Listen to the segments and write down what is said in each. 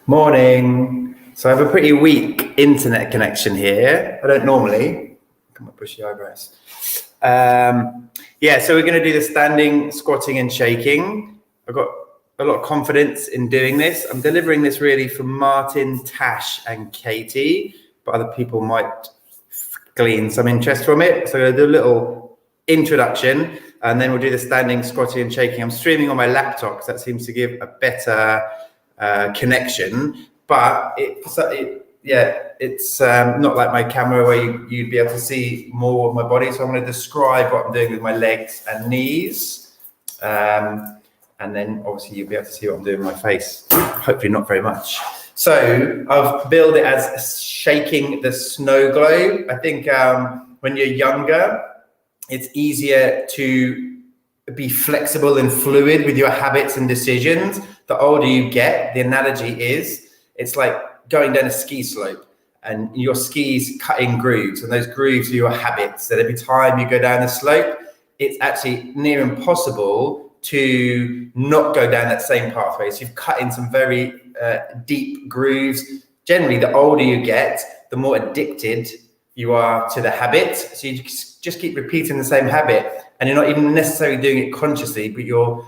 Morning. So I have a pretty weak internet connection here. I don't normally. Come on, push the eyebrows. So we're going to do the standing, squatting and shaking. I've got a lot of confidence in doing this. I'm delivering this really for Martin, Tash and Katie, but other people might glean some interest from it. So I'm going to do a little introduction and then we'll do the standing, squatting and shaking. I'm streaming on my laptop because that seems to give a better connection, but it's not like my camera where you'd be able to see more of my body. So I'm going to describe what I'm doing with my legs and knees, and then obviously you'll be able to see what I'm doing with my face. Hopefully not very much. So I've billed it as shaking the snow globe. I think when you're younger, it's easier to be flexible and fluid with your habits and decisions. The older you get, the analogy is, it's like going down a ski slope and your skis cut in grooves, and those grooves are your habits. That every time you go down the slope, it's actually near impossible to not go down that same pathway. So you've cut in some very deep grooves. Generally, the older you get, the more addicted you are to the habit. So you just keep repeating the same habit, and you're not even necessarily doing it consciously, but your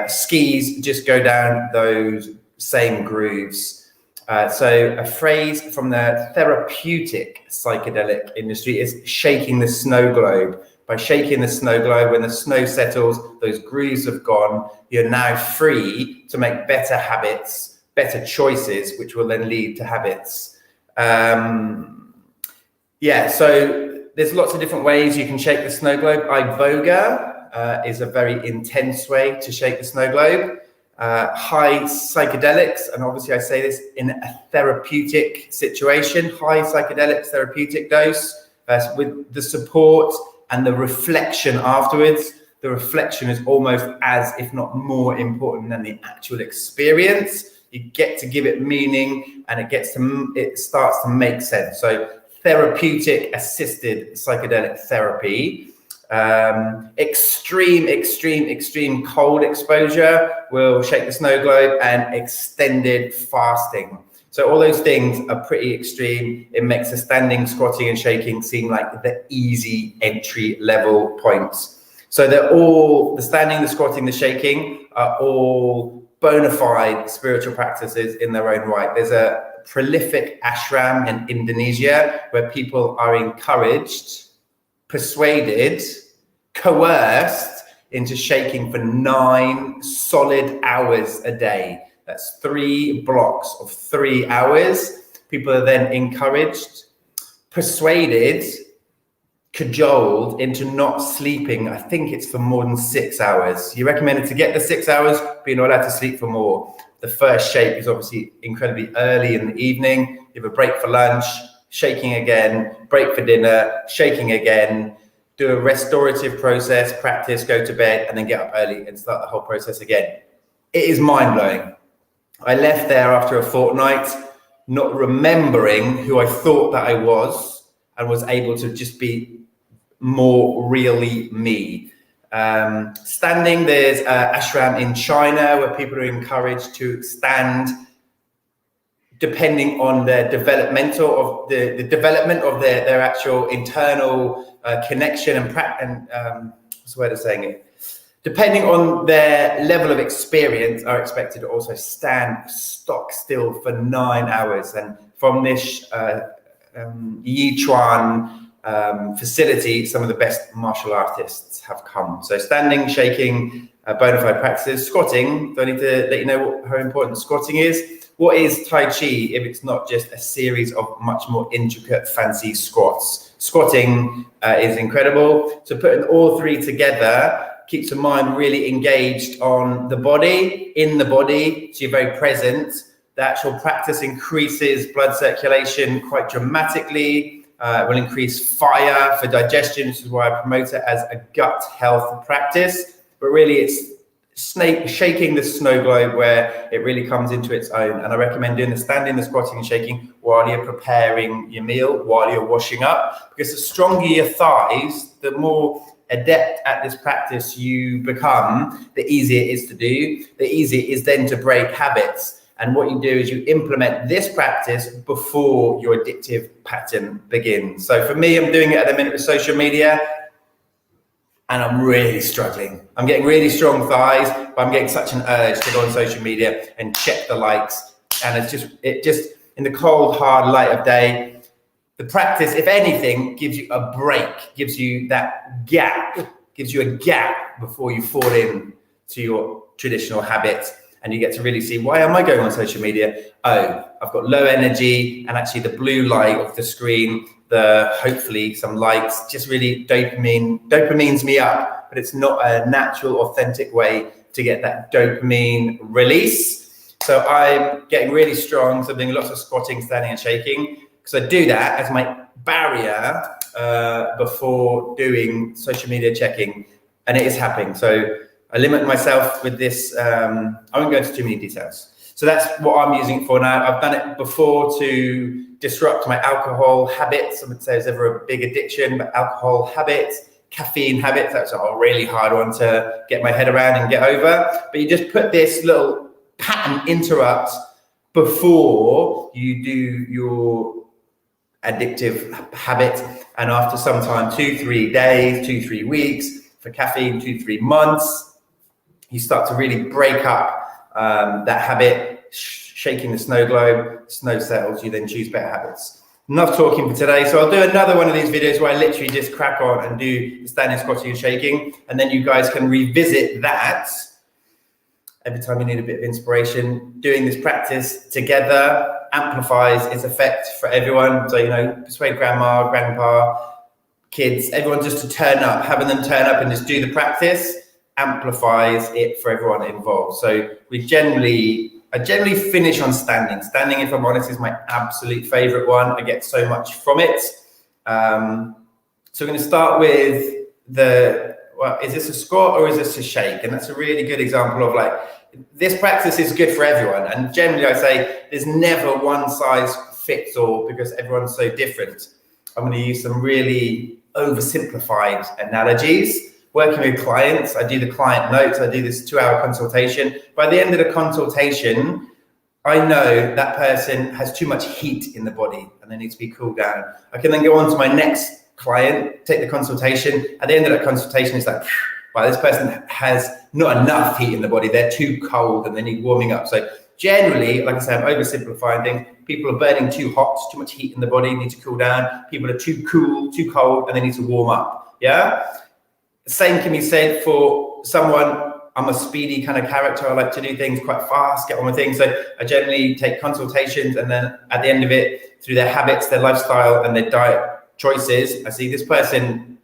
skis just go down those same grooves. So a phrase from the therapeutic psychedelic industry is shaking the snow globe. By shaking the snow globe, when the snow settles, those grooves have gone, you're now free to make better habits, better choices, which will then lead to habits. So there's lots of different ways you can shake the snow globe. Iboga is a very intense way to shake the snow globe. High psychedelics, and obviously I say this in a therapeutic situation, high psychedelics therapeutic dose with the support and the reflection afterwards. The reflection is almost as, if not more important than the actual experience. You get to give it meaning and it starts to make sense. So therapeutic assisted psychedelic therapy. Extreme cold exposure will shake the snow globe, and extended fasting. So all those things are pretty extreme. It makes the standing, squatting and shaking seem like the easy entry level points. So they're all, the standing, the squatting, the shaking are all bona fide spiritual practices in their own right. There's a prolific ashram in Indonesia where people are encouraged, persuaded, coerced into shaking for 9 solid hours a day. That's 3 blocks of 3 hours. People are then encouraged, persuaded, cajoled into not sleeping. I think it's for more than 6 hours. You recommended to get the 6 hours, but you're not allowed to sleep for more. The first shake is obviously incredibly early in the evening. You have a break for lunch, shaking again, break for dinner, shaking again, do a restorative process, practice, go to bed, and then get up early and start the whole process again. It is mind-blowing. I left there after a fortnight, not remembering who I thought that I was, and was able to just be more really me. Standing, there's ashram in China where people are encouraged to stand depending on their development of their actual internal connection and what's the word of saying it? Depending on their level of experience, are expected to also stand stock still for 9 hours. And from this Yichuan facility, some of the best martial artists have come. So standing, shaking, bona fide practices. Squatting, do I need to let you know how important squatting is? What is Tai Chi if it's not just a series of much more intricate, fancy squats? Squatting is incredible. So putting all 3 together keeps the mind really engaged on the body, in the body, so you're very present. The actual practice increases blood circulation quite dramatically. Will increase fire for digestion, which is why I promote it as a gut health practice. But really, it's shaking the snow globe where it really comes into its own. And I recommend doing the standing, the squatting and shaking while you're preparing your meal, while you're washing up, because the stronger your thighs, the more adept at this practice you become, the easier it is to do, the easier it is then to break habits. And what you do is you implement this practice before your addictive pattern begins. So for me, I'm doing it at the minute with social media, and I'm really struggling. I'm getting really strong thighs, but I'm getting such an urge to go on social media and check the likes. And it just in the cold, hard light of day, the practice, if anything, gives you a break, gives you that gap, gives you a gap before you fall in to your traditional habits. And you get to really see, why am I going on social media? Oh, I've got low energy, and actually the blue light of the screen, hopefully some likes, just really dopamines me up, but it's not a natural, authentic way to get that dopamine release. So I'm getting really strong. So I'm doing lots of squatting, standing and shaking, because I do that as my barrier before doing social media checking, and it is happening. So I limit myself with this. I won't go into too many details. So that's what I'm using it for now. I've done it before to disrupt my alcohol habits. I would say it's ever a big addiction, but alcohol habits, caffeine habits, that's a really hard one to get my head around and get over. But you just put this little pattern interrupt before you do your addictive habit. And after some time, 2-3 days, 2-3 weeks, for caffeine, 2-3 months, you start to really break up that habit, shaking the snow globe, snow settles, you then choose better habits. Enough talking for today. So I'll do another one of these videos where I literally just crack on and do the standing, squatting and shaking. And then you guys can revisit that every time you need a bit of inspiration. Doing this practice together amplifies its effect for everyone. So, persuade grandma, grandpa, kids, everyone just to turn up, having them turn up and just do the practice amplifies it for everyone involved. So I generally finish on standing. Standing, if I'm honest, is my absolute favorite one. I get so much from it. So we're going to start with is this a squat or is this a shake? And that's a really good example of this practice is good for everyone. And generally I say there's never one size fits all, because everyone's so different. I'm going to use some really oversimplified analogies. Working with clients, I do the client notes, I do this 2-hour consultation. By the end of the consultation, I know that person has too much heat in the body and they need to be cooled down. I can then go on to my next client, take the consultation. At the end of that consultation, it's like, wow, this person has not enough heat in the body. They're too cold and they need warming up. So generally, like I said, I'm oversimplifying things. People are burning too hot, too much heat in the body, need to cool down. People are too cool, too cold, and they need to warm up. Yeah. The same can be said for someone. I'm a speedy kind of character. I like to do things quite fast, get on with things. So I generally take consultations, and then at the end of it, through their habits, their lifestyle, and their diet choices, I see this person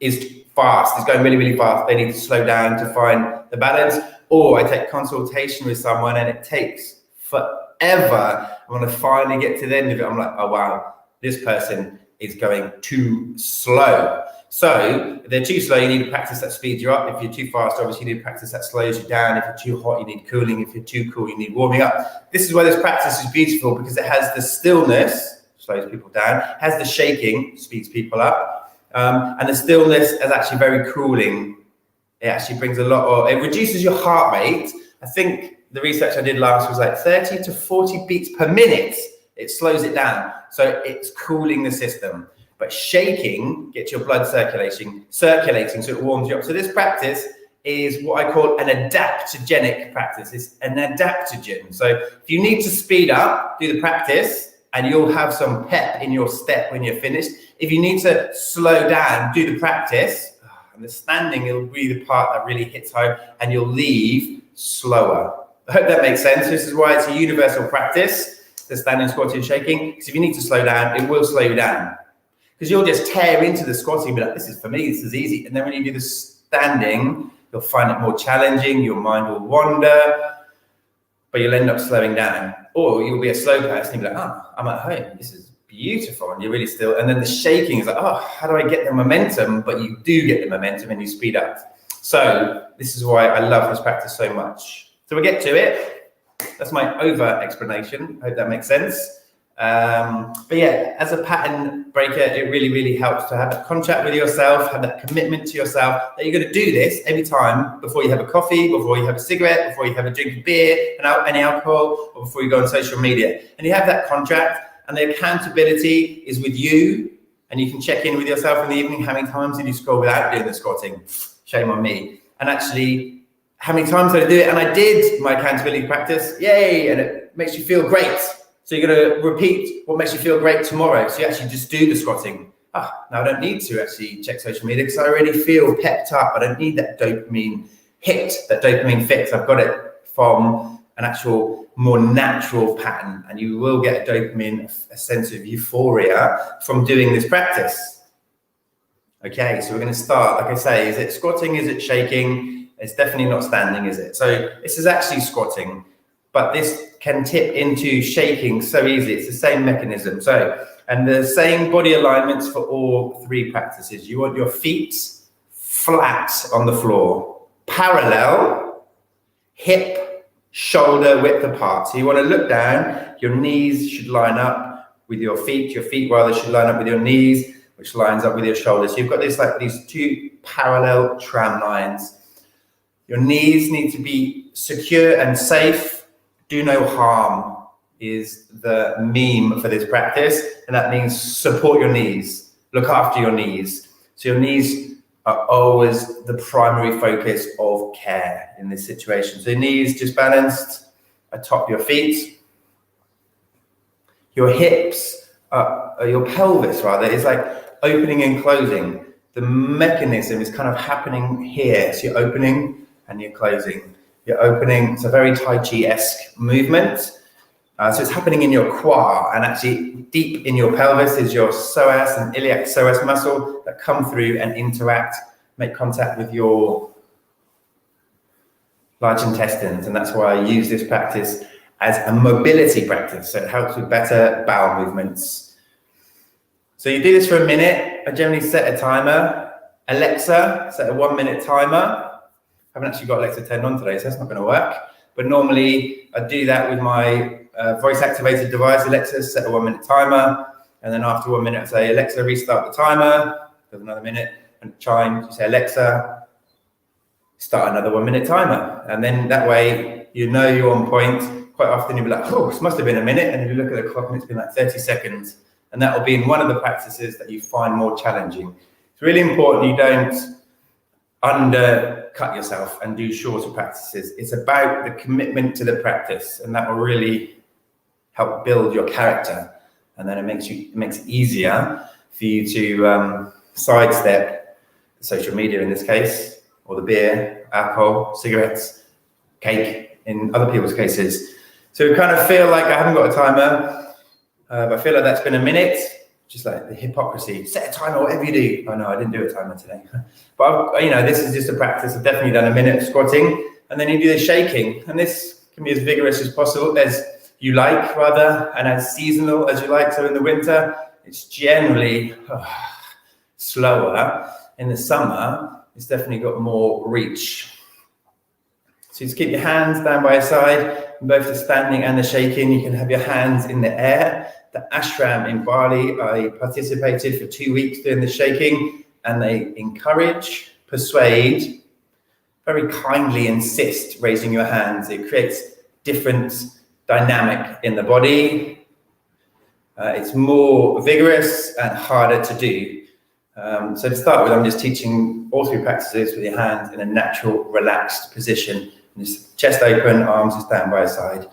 is fast, is going really, really fast. They need to slow down to find the balance. Or I take consultation with someone and it takes forever. When I finally get to the end of it, I'm like, oh, wow, this person is going too slow. So if they're too slow, you need to practice that speeds you up. If you're too fast, obviously you need to practice that slows you down. If you're too hot, you need cooling. If you're too cool, you need warming up. This is why this practice is beautiful, because it has the stillness, slows people down, has the shaking, speeds people up, and the stillness is actually very cooling. It actually brings it reduces your heart rate. I think the research I did last was like 30 to 40 beats per minute. It slows it down. So it's cooling the system. But shaking gets your blood circulating, so it warms you up. So this practice is what I call an adaptogenic practice. It's an adaptogen. So if you need to speed up, do the practice, and you'll have some pep in your step when you're finished. If you need to slow down, do the practice. And the standing will be the part that really hits home, and you'll leave slower. I hope that makes sense. This is why it's a universal practice, the standing, squatting, shaking. Because if you need to slow down, it will slow you down. Because you'll just tear into the squatting and be like, this is for me, this is easy. And then when you do the standing, you'll find it more challenging, your mind will wander, but you'll end up slowing down. Or you'll be a slow person and you'll be like, oh, I'm at home, this is beautiful, and you're really still. And then the shaking is like, oh, how do I get the momentum? But you do get the momentum and you speed up. So this is why I love this practice so much. So we'll get to it. That's my over explanation. I hope that makes sense. But yeah, as a pattern breaker, it really, really helps to have that contract with yourself, have that commitment to yourself that you're going to do this every time before you have a coffee, before you have a cigarette, before you have a drink of beer, any alcohol, or before you go on social media. And you have that contract, and the accountability is with you, and you can check in with yourself in the evening. How many times did you score without doing the squatting? Shame on me. And actually, how many times did I do it? And I did my accountability practice. Yay! And it makes you feel great. So you're going to repeat what makes you feel great tomorrow. So you actually just do the squatting. Now I don't need to actually check social media because I already feel pepped up. I don't need that dopamine hit, that dopamine fix. I've got it from an actual more natural pattern, and you will get a dopamine, a sense of euphoria from doing this practice. Okay, so we're going to start, like I say, is it squatting? Is it shaking? It's definitely not standing, is it? So this is actually squatting, but this can tip into shaking so easily. It's the same mechanism. So, and the same body alignments for all three practices. You want your feet flat on the floor, parallel, hip, shoulder width apart. So you want to look down, your knees should line up with your feet rather should line up with your knees, which lines up with your shoulders. So you've got this, like these two parallel tram lines. Your knees need to be secure and safe. Do no harm is the meme for this practice, and that means support your knees, look after your knees. So your knees are always the primary focus of care in this situation. So your knees just balanced atop your feet. Your hips, your pelvis rather, is like opening and closing. The mechanism is kind of happening here. So you're opening and you're closing. You're opening, it's a very Tai Chi-esque movement. So it's happening in your quad, and actually deep in your pelvis is your psoas and iliac psoas muscle that come through and interact, make contact with your large intestines. And that's why I use this practice as a mobility practice. So it helps with better bowel movements. So you do this for a minute. I generally set a timer. Alexa, set a 1 minute timer. I haven't actually got Alexa turned on today, so that's not going to work. But normally I do that with my voice activated device. Alexa, set a 1 minute timer. And then after 1 minute, I say, Alexa, restart the timer. There's another minute and it chimes. You say, Alexa, start another 1 minute timer. And then that way, you know you're on point. Quite often you'll be like, oh, this must have been a minute. And if you look at the clock and it's been like 30 seconds. And that will be in one of the practices that you find more challenging. It's really important you don't undercut yourself and do shorter practices. It's about the commitment to the practice, and that will really help build your character. And then it makes it easier for you to sidestep social media in this case, or the beer, alcohol, cigarettes, cake in other people's cases. So kind of feel like I haven't got a timer, but I feel like that's been a minute. Just like the hypocrisy, set a timer, whatever you do. Oh no, I didn't do a timer today. But this is just a practice. I've definitely done a minute of squatting, and then you do the shaking. And this can be as vigorous as possible, as you like rather, and as seasonal as you like. So in the winter, it's generally slower. In the summer, it's definitely got more reach. So just keep your hands down by your side, both the standing and the shaking. You can have your hands in the air. The ashram in Bali, I participated for 2 weeks doing the shaking, and they encourage, persuade, very kindly insist raising your hands. It creates different dynamic in the body. It's more vigorous and harder to do. So to start with, I'm just teaching all three practices with your hands in a natural, relaxed position. And just chest open, arms just down by your side.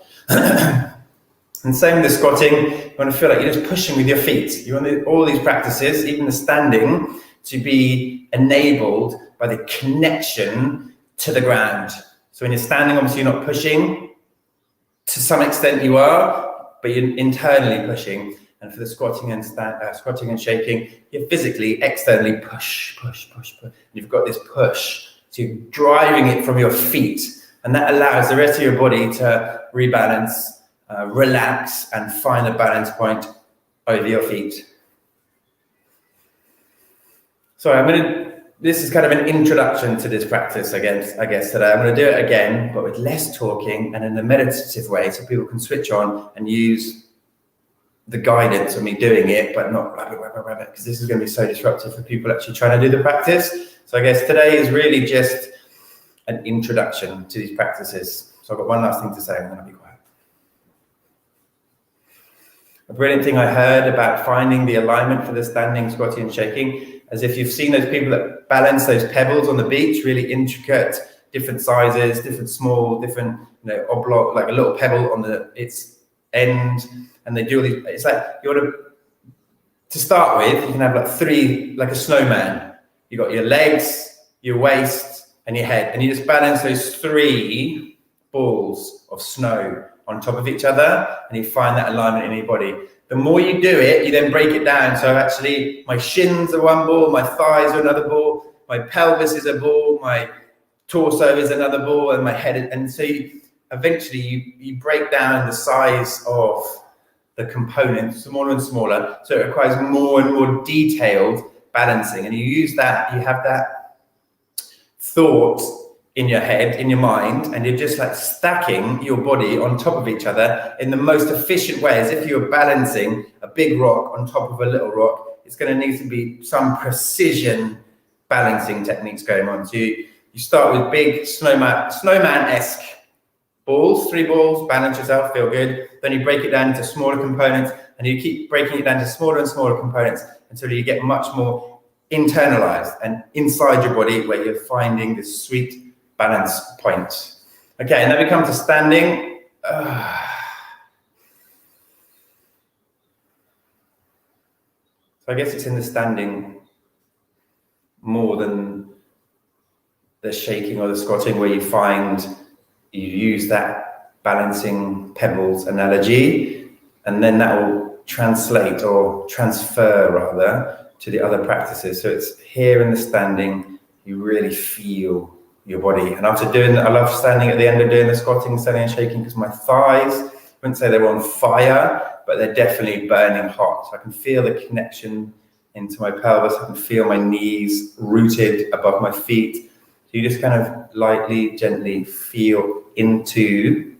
And same with the squatting. You want to feel like you're just pushing with your feet. You want all these practices, even the standing, to be enabled by the connection to the ground. So when you're standing, obviously you're not pushing. To some extent you are, but you're internally pushing. And for the squatting and shaking, you're physically, externally push. You've got this push. So you're driving it from your feet. And that allows the rest of your body to rebalance, relax, and find a balance point over your feet. So this is kind of an introduction to this practice, I guess today. I'm going to do it again, but with less talking and in a meditative way, so people can switch on and use the guidance of me doing it, but not because this is going to be so disruptive for people actually trying to do the practice. So I guess today is really just an introduction to these practices. So I've got one last thing to say, and then I'll be quiet. A brilliant thing I heard about finding the alignment for the standing, squatting, and shaking, as if you've seen those people that balance those pebbles on the beach, really intricate, different sizes, different small, different, oblong, like a little pebble on its end, and they do all these. It's like you want to start with, you can have like three, like a snowman. You got your legs, your waist, and your head, and you just balance those three balls of snow on top of each other, and you find that alignment in your body. The more you do it, you then break it down. So actually, my shins are one ball, my thighs are another ball, my pelvis is a ball, my torso is another ball, and my head. And so eventually you break down the size of the components smaller and smaller. So it requires more and more detailed balancing. And you use that, you have that thought in your head, in your mind, and you're just like stacking your body on top of each other in the most efficient way, as if you're balancing a big rock on top of a little rock. It's going to need to be some precision balancing techniques going on. So you start with big snowman-esque balls, 3 balls, balance yourself, feel good. Then you break it down into smaller components, and you keep breaking it down to smaller and smaller components until you get much more internalized and inside your body, where you're finding this sweet balance point. Okay, and then we come to standing. So I guess it's in the standing more than the shaking or the squatting, where you use that balancing pebbles analogy, and then that will translate or transfer rather to the other practices. So it's here in the standing, you really feel your body. And after doing that, I love standing at the end of doing the squatting, standing and shaking, because my thighs, I wouldn't say they're on fire, but they're definitely burning hot. So I can feel the connection into my pelvis. I can feel my knees rooted above my feet. So you just kind of lightly, gently feel into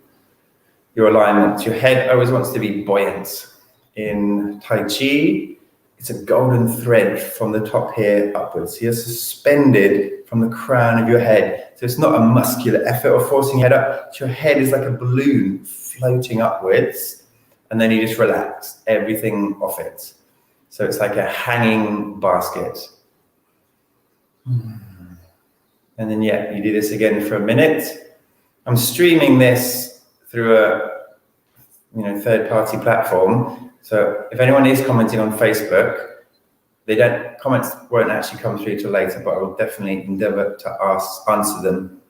your alignment. Your head always wants to be buoyant. In Tai Chi, it's a golden thread from the top here upwards. So you're suspended from the crown of your head. So it's not a muscular effort or forcing your head up. So your head is like a balloon floating upwards, and then you just relax everything off it. So it's like a hanging basket. And then, you do this again for a minute. I'm streaming this through a third-party platform. So if anyone is commenting on Facebook, comments won't actually come through till later, but I will definitely endeavor to answer them.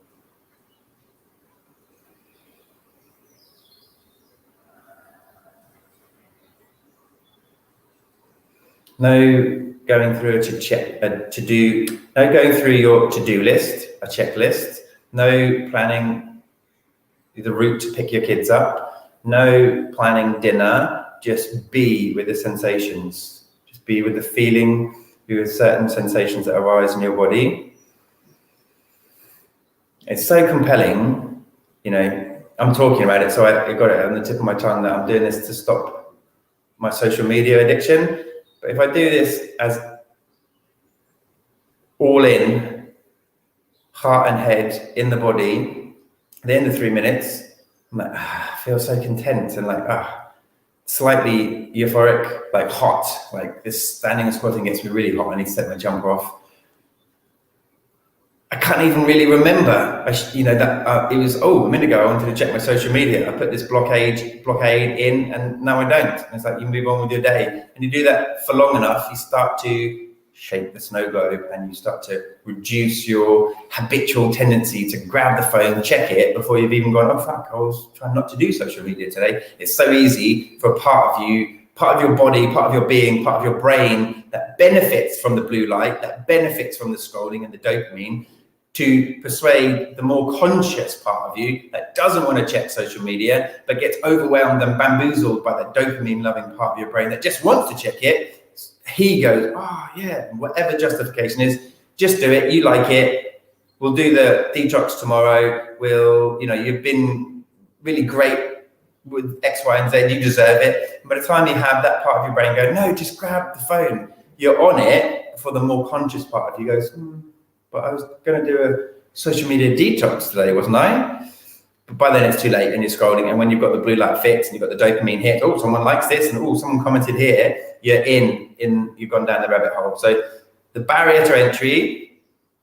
No going through going through your to-do list, a checklist. No planning the route to pick your kids up. No planning dinner. Just be with the sensations. Just be with the feeling, be with certain sensations that arise in your body. It's so compelling, I'm talking about it, so I got it on the tip of my tongue that I'm doing this to stop my social media addiction. But if I do this as all in, heart and head in the body, at the end of 3 minutes, I'm like, I feel so content and slightly euphoric, like hot, like this standing and squatting gets me really hot. I need to take my jumper off. I can't even really remember, it was, a minute ago, I wanted to check my social media. I put this blockade in, and now I don't. And it's like, you move on with your day. And you do that for long enough, you start to shape the snow globe, and you start to reduce your habitual tendency to grab the phone, check it before you've even gone, oh fuck, I was trying not to do social media today. It's so easy for a part of you, part of your body, part of your being, part of your brain that benefits from the blue light, that benefits from the scrolling and the dopamine, to persuade the more conscious part of you that doesn't want to check social media, but gets overwhelmed and bamboozled by that dopamine-loving part of your brain that just wants to check it. He goes, whatever justification is, just do it. You like it. We'll do the detox tomorrow. You've been really great with X, Y, and Z, you deserve it. And by the time you have that part of your brain go, no, just grab the phone, you're on it, for the more conscious part of you goes, but I was going to do a social media detox today, wasn't I? But by then it's too late and you're scrolling. And when you've got the blue light fix and you've got the dopamine hit, oh, someone likes this, and oh, someone commented here, you're you've gone down the rabbit hole. So the barrier to entry,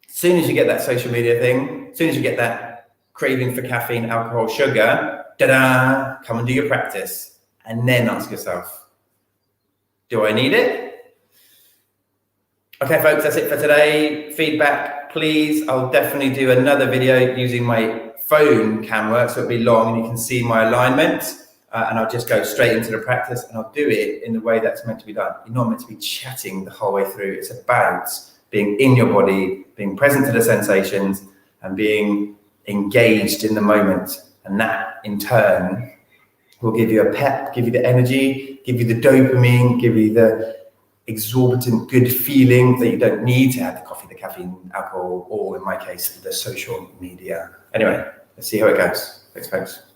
as soon as you get that social media thing, as soon as you get that craving for caffeine, alcohol, sugar, ta-da, come and do your practice. And then ask yourself, do I need it? Okay, folks, that's it for today. Feedback, please. I'll definitely do another video using my phone camera, so it'll be long and you can see my alignment. And I'll just go straight into the practice, and I'll do it in the way that's meant to be done. You're not meant to be chatting the whole way through. It's about being in your body, being present to the sensations, and being engaged in the moment. And that, in turn, will give you a pep, give you the energy, give you the dopamine, give you the exorbitant good feeling that you don't need to have the coffee, the caffeine, alcohol, or in my case, the social media. Anyway, let's see how it goes. Thanks, folks.